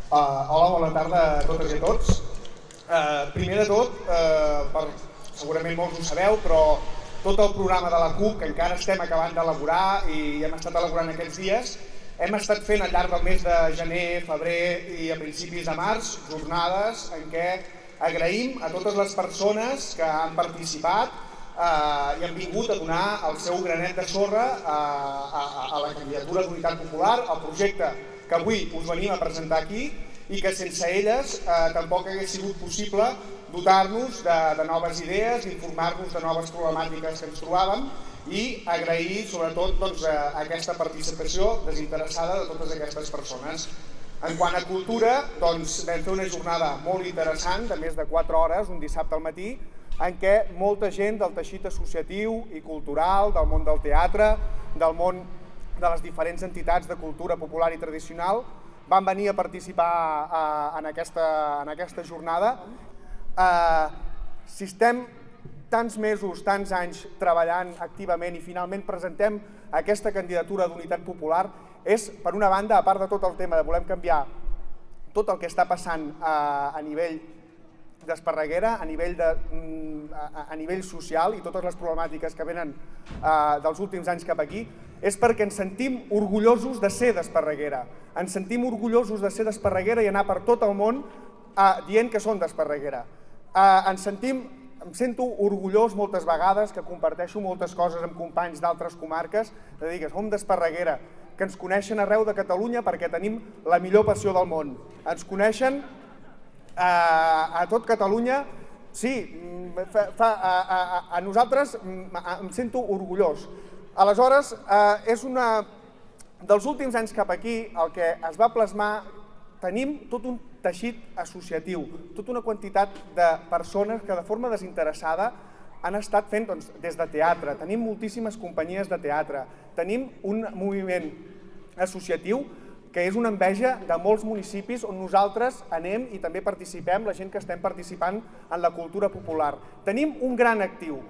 Hola, bona tarda a totes i a tots. Primer de tot, segurament molts ho sabeu, però tot el programa de la CUP, que encara estem acabant d'elaborar i hem estat elaborant aquests dies, hem estat fent al llarg del mes de gener, febrer i a principis de març jornades en què agraïm a totes les persones que han participat i han vingut a donar el seu granet de sorra a la candidatura d'Unitat Popular, al projecte que avui us venim a presentar aquí i que sense elles tampoc hagués sigut possible dotar-nos de noves idees, informar-nos de noves problemàtiques que ens trobàvem i agrair sobretot aquesta participació desinteressada de totes aquestes persones. En quant a cultura, vam fer una jornada molt interessant de més de 4 hores, un dissabte al matí, en què molta gent del teixit associatiu i cultural, del món del teatre, del món de les diferents entitats de cultura popular i tradicional, van venir a participar en aquesta jornada. Si estem tants mesos, tants anys treballant activament i finalment presentem aquesta candidatura d'Unitat Popular, és, per una banda, a part de tot el tema de volem canviar tot el que està passant a nivell d'Esparreguera, a nivell social i totes les problemàtiques que venen dels últims anys cap aquí, és perquè ens sentim orgullosos de ser d'Esparreguera. Ens sentim orgullosos de ser d'Esparreguera i anar per tot el món dient que som d'Esparreguera. Em sento orgullós moltes vegades que comparteixo moltes coses amb companys d'altres comarques, de dir que som d'Esparreguera, que ens coneixen arreu de Catalunya perquè tenim la millor passió del món. Ens coneixen a tot Catalunya, sí, a nosaltres em sento orgullós. Aleshores, és dels últims anys cap aquí el que es va plasmar, tenim tot un teixit associatiu, tota una quantitat de persones que de forma desinteressada han estat fent des de teatre, tenim moltíssimes companyies de teatre, tenim un moviment associatiu que és una enveja de molts municipis on nosaltres anem i també participem, la gent que estem participant en la cultura popular. Tenim un gran actiu,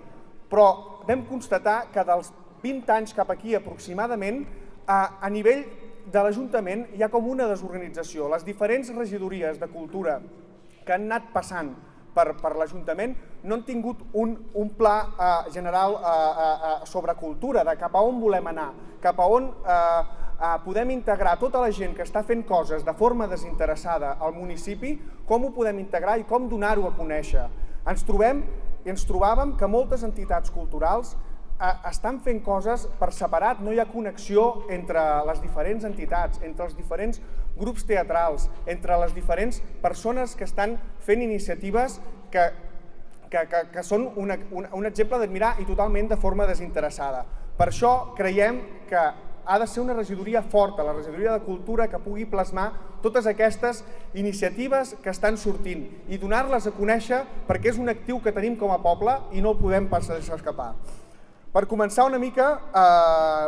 però vam constatar que dels 20 anys cap aquí aproximadament, a nivell de l'Ajuntament hi ha com una desorganització. Les diferents regidories de cultura que han anat passant per l'Ajuntament no han tingut un pla general sobre cultura, de cap a on volem anar, cap a on podem integrar tota la gent que està fent coses de forma desinteressada al municipi, com ho podem integrar i com donar-ho a conèixer. Ens trobem i ens trobàvem que moltes entitats culturals estan fent coses per separat, no hi ha connexió entre les diferents entitats, entre els diferents grups teatrals, entre les diferents persones que estan fent iniciatives que són un exemple d'admirar i totalment de forma desinteressada. Per això creiem que ha de ser una regidoria forta, la regidoria de cultura, que pugui plasmar totes aquestes iniciatives que estan sortint i donar-les a conèixer perquè és un actiu que tenim com a poble i no el podem deixar escapar. Per començar una mica,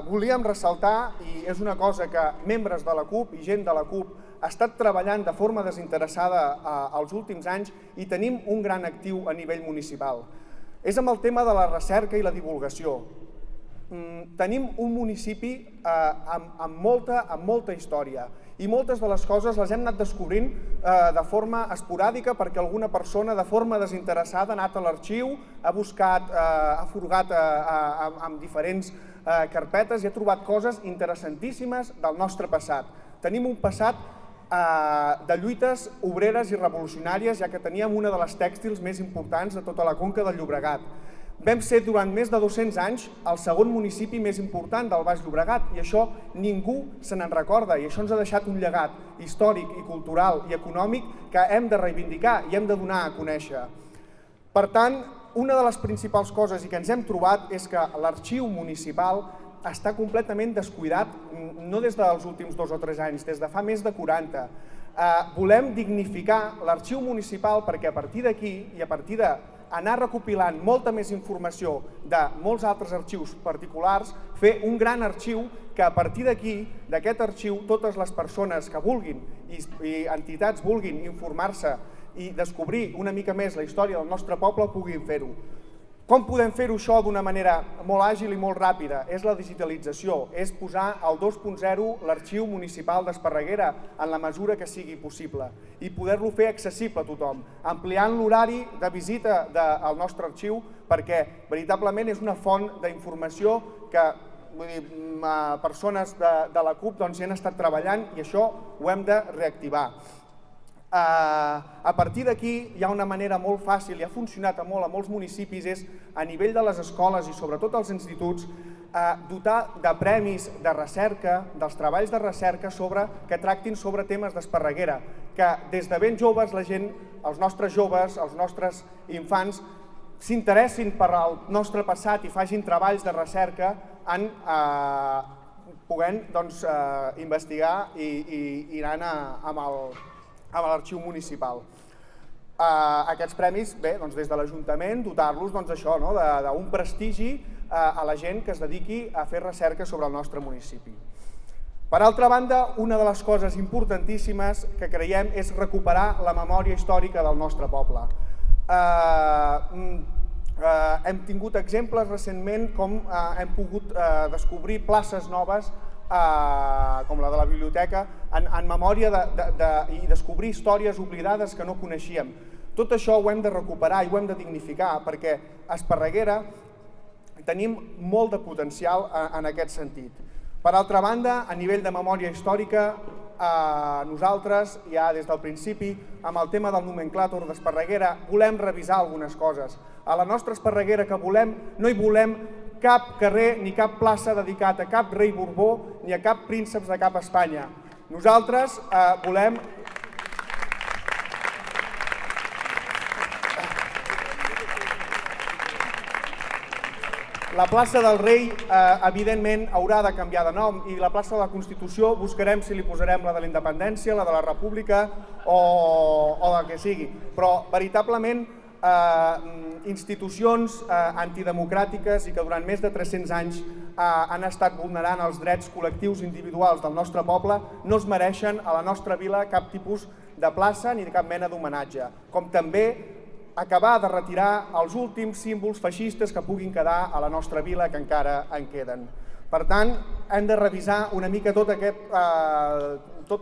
volíem ressaltar, i és una cosa que membres de la CUP i gent de la CUP ha estat treballant de forma desinteressada els últims anys i tenim un gran actiu a nivell municipal. És amb el tema de la recerca i la divulgació. Tenim un municipi amb molta història i moltes de les coses les hem anat descobrint de forma esporàdica perquè alguna persona de forma desinteressada ha anat a l'arxiu, ha buscat, ha furgat amb diferents carpetes i ha trobat coses interessantíssimes del nostre passat. Tenim un passat de lluites obreres i revolucionàries, ja que teníem una de les tèxtils més importants de tota la conca del Llobregat. Vam ser durant més de 200 anys el segon municipi més important del Baix Llobregat i això ningú se n'en recorda i això ens ha deixat un llegat històric i cultural i econòmic que hem de reivindicar i hem de donar a conèixer. Per tant, una de les principals coses i que ens hem trobat és que l'arxiu municipal està completament descuidat, no des dels últims 2 o 3 anys, des de fa més de 40. Volem dignificar l'arxiu municipal perquè a partir d'aquí i a partir d'anar recopilant molta més informació de molts altres arxius particulars, fer un gran arxiu que a partir d'aquí, d'aquest arxiu, totes les persones que vulguin i entitats vulguin informar-se i descobrir una mica més la història del nostre poble puguin fer-ho. Com podem fer-ho això d'una manera molt àgil i molt ràpida? És la digitalització, és posar al 2.0 l'arxiu municipal d'Esparreguera en la mesura que sigui possible i poder-lo fer accessible a tothom, ampliant l'horari de visita del nostre arxiu perquè veritablement és una font d'informació que persones de la CUP hi han estat treballant i això ho hem de reactivar. A partir d'aquí hi ha una manera molt fàcil i ha funcionat molt a molts municipis, és a nivell de les escoles i sobretot als instituts dotar de premis de recerca, dels treballs de recerca que tractin sobre temes d'Esparreguera, que des de ben joves la gent, els nostres joves, els nostres infants, s'interessin per al nostre passat i facin treballs de recerca podent investigar i anant amb l'arxiu municipal. Aquests premis, bé, des de l'Ajuntament, dotar-los d'un prestigi a la gent que es dediqui a fer recerca sobre el nostre municipi. Per altra banda, una de les coses importantíssimes que creiem és recuperar la memòria històrica del nostre poble. Hem tingut exemples recentment com hem pogut descobrir places noves com la de la biblioteca, en memòria i descobrir històries oblidades que no coneixíem. Tot això ho hem de recuperar i ho hem de dignificar perquè a Esparreguera tenim molt de potencial en aquest sentit. Per altra banda, a nivell de memòria històrica, nosaltres ja des del principi, amb el tema del nomenclàtor d'Esparreguera, volem revisar algunes coses. A la nostra Esparreguera que volem, no hi volem cap carrer ni cap plaça dedicat a cap rei Borbó ni a cap prínceps de cap Espanya. Nosaltres volem... La plaça del Rei, evidentment, haurà de canviar de nom i la plaça de la Constitució buscarem si li posarem la de la Independència, la de la República o del que sigui. Però, veritablement, institucions antidemocràtiques i que durant més de 300 anys han estat vulnerant els drets col·lectius individuals del nostre poble no es mereixen a la nostra vila cap tipus de plaça ni de cap mena d'homenatge, com també acabar de retirar els últims símbols feixistes que puguin quedar a la nostra vila que encara en queden. Per tant, hem de revisar una mica tota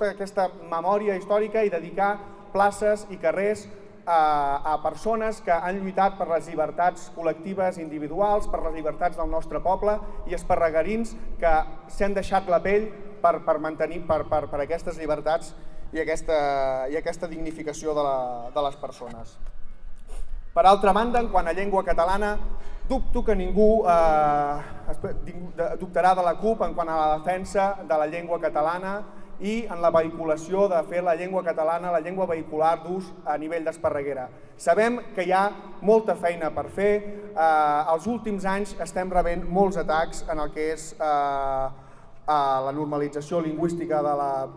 aquesta memòria històrica i dedicar places i carrers a persones que han lluitat per les llibertats col·lectives individuals, per les llibertats del nostre poble i esparregarins que s'han deixat la pell per mantenir per aquestes llibertats i aquesta dignificació de les persones. Per altra banda, en quant a llengua catalana, dubto que ningú dubtarà de la CUP en quant a la defensa de la llengua catalana i en la vehiculació de fer la llengua catalana, la llengua vehicular d'ús a nivell d'Esparreguera. Sabem que hi ha molta feina per fer. Els últims anys estem rebent molts atacs en el que és la normalització lingüística de la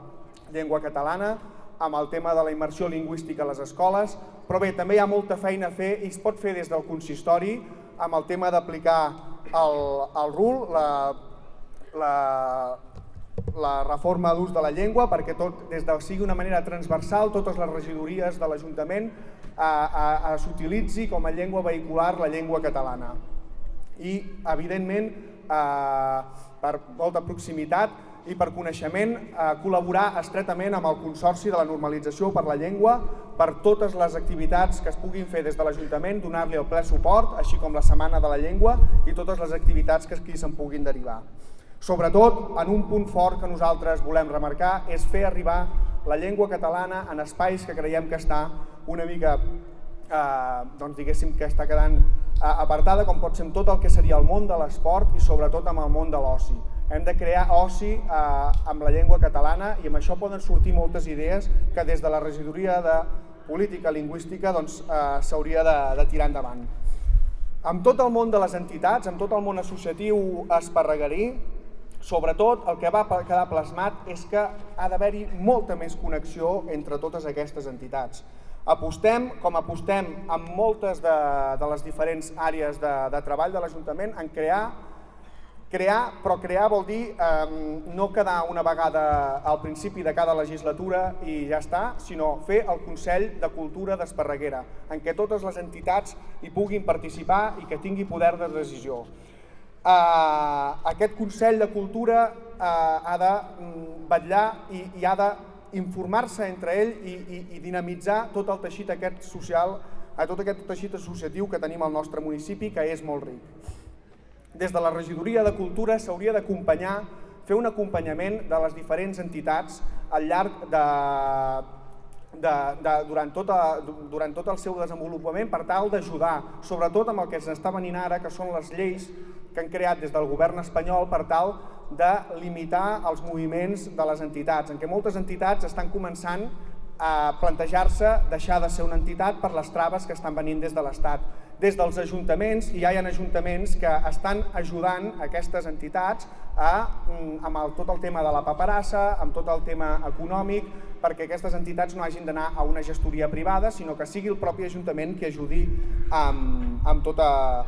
llengua catalana, amb el tema de la immersió lingüística a les escoles, però bé, també hi ha molta feina a fer i es pot fer des del consistori amb el tema d'aplicar el RUL, la reforma d'ús de la llengua, perquè des de sigui una manera transversal, totes les regidories de l'Ajuntament s'utilitzi com a llengua vehicular la llengua catalana. I, evidentment, per molta proximitat i per coneixement, col·laborar estretament amb el Consorci de la Normalització per la Llengua per totes les activitats que es puguin fer des de l'Ajuntament, donar-li el ple suport, així com la Setmana de la Llengua i totes les activitats que aquí se'n puguin derivar. Sobretot, en un punt fort que nosaltres volem remarcar és fer arribar la llengua catalana en espais que creiem que està una mica, diguéssim, que està quedant apartada, com pot ser amb tot el que seria el món de l'esport i sobretot amb el món de l'oci. Hem de crear oci amb la llengua catalana i amb això poden sortir moltes idees que des de la regidoria de política lingüística s'hauria de tirar endavant. Amb tot el món de les entitats, amb tot el món associatiu esparreguerí, sobretot el que va quedar plasmat és que ha d'haver-hi molta més connexió entre totes aquestes entitats. Apostem, com apostem en moltes de les diferents àrees de treball de l'Ajuntament, en crear Però crear vol dir no quedar una vegada al principi de cada legislatura i ja està, sinó fer el Consell de Cultura d'Esparreguera, en què totes les entitats hi puguin participar i que tingui poder de decisió. Aquest Consell de Cultura ha de vetllar i ha d'informar-se entre ell i dinamitzar tot el teixit aquest social, tot aquest teixit associatiu que tenim al nostre municipi, que és molt ric. Des de la Regidoria de Cultura s'hauria d'acompanyar, fer un acompanyament de les diferents entitats al llarg durant tot el seu desenvolupament per tal d'ajudar, sobretot amb el que s'està venint ara, que són les lleis que han creat des del govern espanyol per tal de limitar els moviments de les entitats, en què moltes entitats estan començant a plantejar-se deixar de ser una entitat per les traves que estan venint des de l'Estat. Des dels ajuntaments, ja hi ha ajuntaments que estan ajudant aquestes entitats amb tot el tema de la paperassa, amb tot el tema econòmic, perquè aquestes entitats no hagin d'anar a una gestoria privada, sinó que sigui el propi ajuntament qui ajudi amb tota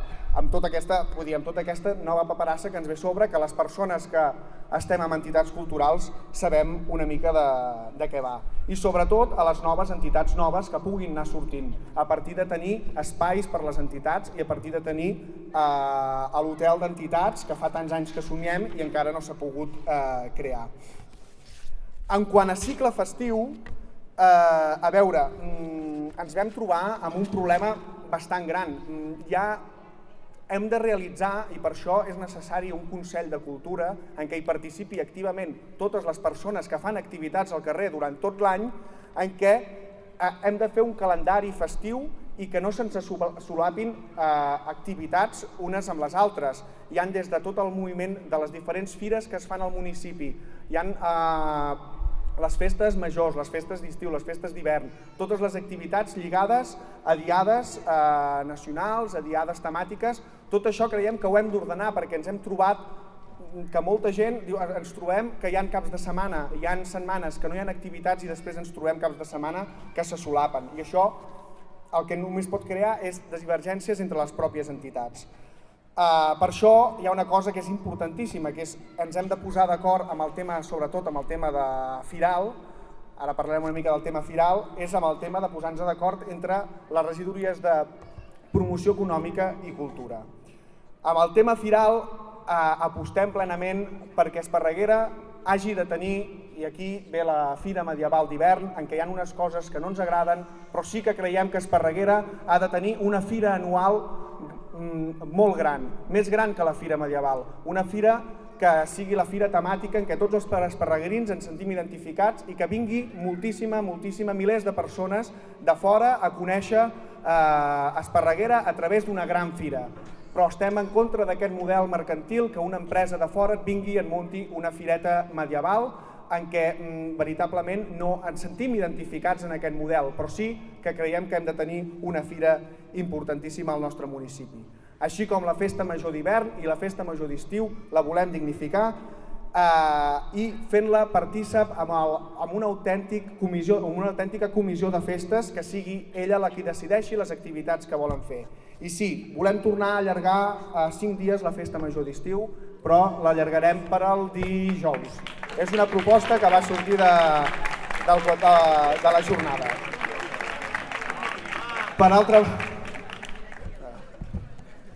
aquesta nova paperassa que ens ve a sobre, que les persones que estem en entitats culturals sabem una mica de què va. I sobretot a les noves entitats noves que puguin anar sortint, a partir de tenir espais per les entitats i a partir de tenir l'hotel d'entitats que fa tants anys que somiem i encara no s'ha pogut crear. En quant a cicle festiu, a veure, ens vam trobar amb un problema bastant gran. Hem de realitzar, i per això és necessari un Consell de Cultura en què hi participi activament totes les persones que fan activitats al carrer durant tot l'any, en què hem de fer un calendari festiu i que no se'ns solapin activitats unes amb les altres. Hi ha des de tot el moviment de les diferents fires que es fan al municipi, hi ha les festes majors, les festes d'estiu, les festes d'hivern, totes les activitats lligades a diades nacionals, a diades temàtiques. Tot això creiem que ho hem d'ordenar perquè ens hem trobat que molta gent diu, ens trobem que hi ha caps de setmana, hi ha setmanes que no hi ha activitats i després ens trobem caps de setmana que se solapen. I això el que només pot crear és divergències entre les pròpies entitats. Per això hi ha una cosa que és importantíssima, que és ens hem de posar d'acord amb el tema, sobretot amb el tema de Firal, ara parlarem una mica del tema Firal, és amb el tema de posar-nos d'acord entre les regidories de promoció econòmica i cultura. Amb el tema Firal apostem plenament perquè Esparreguera hagi de tenir, i aquí ve la Fira Medieval d'hivern, en què hi ha unes coses que no ens agraden, però sí que creiem que Esparreguera ha de tenir una fira anual molt gran, més gran que la Fira Medieval, una fira que sigui la fira temàtica en què tots els esparreguerins ens sentim identificats i que vingui moltíssima, milers de persones de fora a conèixer Esparreguera a través d'una gran fira. Però estem en contra d'aquest model mercantil que una empresa de fora et vingui i et munti una fireta medieval en què veritablement no ens sentim identificats en aquest model, però sí que creiem que hem de tenir una fira importantíssima al nostre municipi. Així com la Festa Major d'hivern i la Festa Major d'estiu la volem dignificar i fent-la partícip amb una autèntica comissió de festes que sigui ella la qui decideixi les activitats que volen fer. I sí, volem tornar a allargar 5 dies la Festa Major d'estiu, però l'allargarem per al dijous. És una proposta que va sortir de la jornada.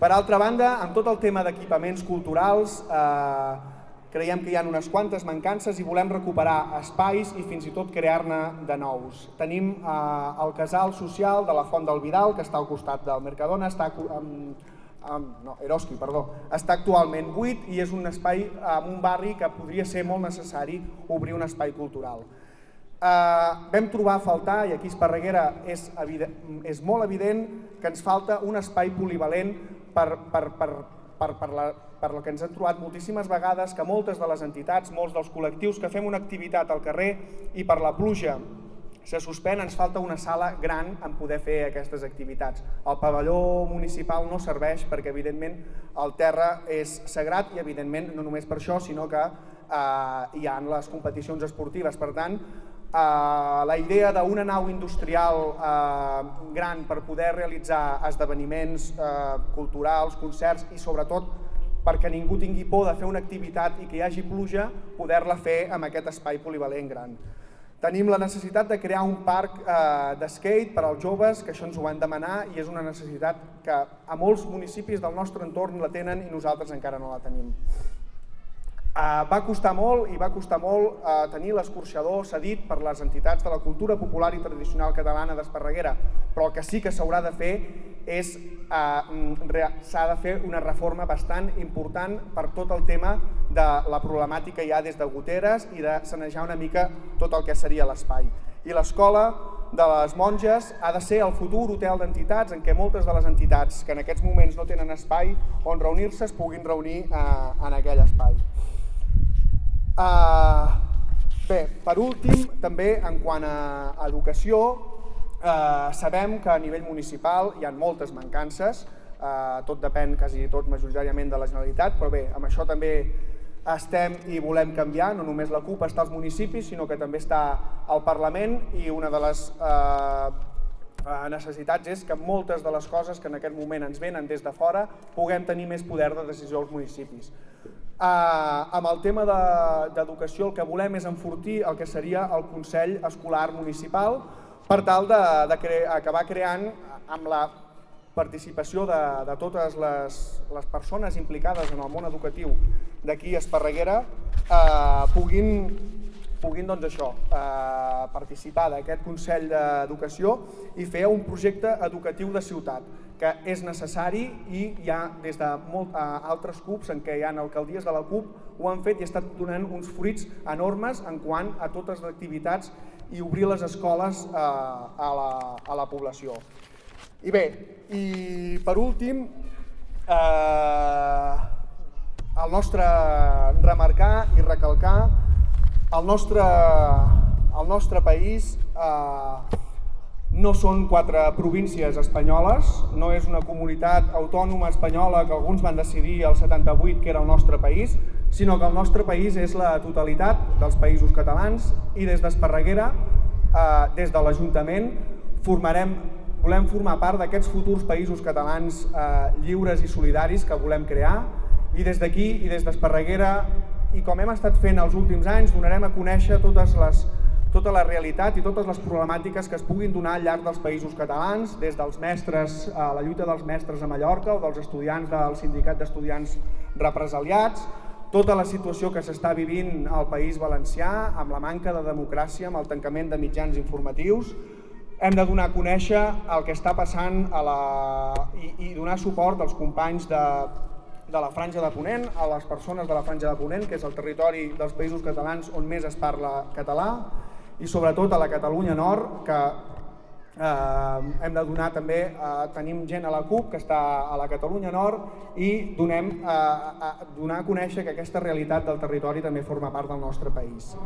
Per altra banda, amb tot el tema d'equipaments culturals, creiem que hi ha unes quantes mancances i volem recuperar espais i fins i tot crear-ne de nous. Tenim el casal social de la Font del Vidal, que està al costat del Mercadona, Eroski, està actualment buit i és un espai en un barri que podria ser molt necessari obrir un espai cultural. Vam trobar a faltar, i aquí a Esparreguera és molt evident, que ens falta un espai polivalent per el que ens hem trobat moltíssimes vegades, que moltes de les entitats, molts dels col·lectius que fem una activitat al carrer i per la pluja se suspèn, ens falta una sala gran en poder fer aquestes activitats. El pavelló municipal no serveix perquè evidentment el terra és sagrat i evidentment no només per això, sinó que hi ha les competicions esportives. Per tant, la idea d'una nau industrial gran per poder realitzar esdeveniments culturals, concerts i sobretot perquè ningú tingui por de fer una activitat i que hi hagi pluja, poder-la fer amb aquest espai polivalent gran. Tenim la necessitat de crear un parc d'skate per als joves, que això ens ho van demanar i és una necessitat que a molts municipis del nostre entorn la tenen i nosaltres encara no la tenim. Va costar molt tenir l'escorxador cedit per les entitats de la cultura popular i tradicional catalana d'Esparreguera, però el que sí que s'haurà de fer és s'ha de fer una reforma bastant important per tot el tema de la problemàtica ja des de goteres i de sanejar una mica tot el que seria l'espai. I l'escola de les monges ha de ser el futur hotel d'entitats en què moltes de les entitats que en aquests moments no tenen espai on reunir-se es puguin reunir en aquell espai. Bé, per últim, també en quant a educació, sabem que a nivell municipal hi ha moltes mancances, tot depèn quasi tot majoritàriament de la Generalitat, però bé, amb això també estem i volem canviar, no només la CUP està als municipis, sinó que també està al Parlament i una de les necessitats és que moltes de les coses que en aquest moment ens venen des de fora puguem tenir més poder de decisió als municipis. Amb el tema d'educació el que volem és enfortir el que seria el Consell Escolar Municipal per tal d'acabar creant amb la participació de totes les persones implicades en el món educatiu d'aquí a Esparreguera puguin participar d'aquest Consell d'Educació i fer un projecte educatiu de ciutat, que és necessari i hi ha des d'altres CUPs en què hi ha alcaldies de la CUP ho han fet i estan donant uns fruits enormes en quant a totes les activitats i obrir les escoles a la població. I bé, i per últim, remarcar i recalcar el nostre país no són 4 províncies espanyoles, no és una comunitat autònoma espanyola que alguns van decidir el 78 que era el nostre país, sinó que el nostre país és la totalitat dels països catalans i des d'Esparreguera, des de l'Ajuntament, volem formar part d'aquests futurs països catalans lliures i solidaris que volem crear i des d'aquí i des d'Esparreguera i com hem estat fent els últims anys donarem a conèixer tota la realitat i totes les problemàtiques que es puguin donar al llarg dels països catalans, des dels mestres, la lluita dels mestres a Mallorca o dels estudiants del sindicat d'estudiants represaliats, tota la situació que s'està vivint al País Valencià amb la manca de democràcia, amb el tancament de mitjans informatius. Hem de donar a conèixer el que està passant i donar suport als companys de la Franja de Ponent, a les persones de la Franja de Ponent, que és el territori dels països catalans on més es parla català, i sobretot a la Catalunya Nord, que hem de donar també, tenim gent a la CUP que està a la Catalunya Nord i donar a conèixer que aquesta realitat del territori també forma part del nostre país.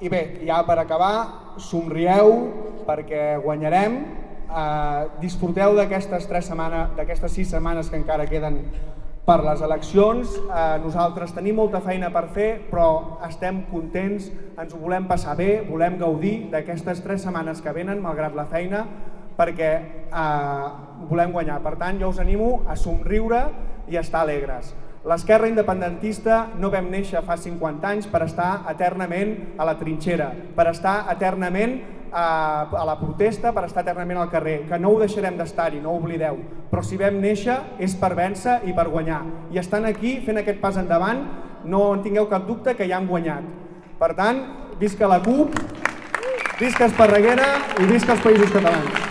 I bé, ja per acabar, somrieu perquè guanyarem, disfruteu d'aquestes 6 setmanes que encara queden per les eleccions. Nosaltres tenim molta feina per fer, però estem contents, ens ho volem passar bé, volem gaudir d'aquestes 3 setmanes que venen, malgrat la feina, perquè volem guanyar. Per tant, jo us animo a somriure i a estar alegres. L'esquerra independentista no vam néixer fa 50 anys per estar eternament a la trinxera, per estar eternament a la protesta, per estar eternament al carrer, que no ho deixarem d'estar-hi, no ho oblideu, però si vam néixer és per vèncer i per guanyar, i estan aquí fent aquest pas endavant, no en tingueu cap dubte que ja han guanyat. Per tant, visca la CUP, visca Esparreguera i visca els països catalans.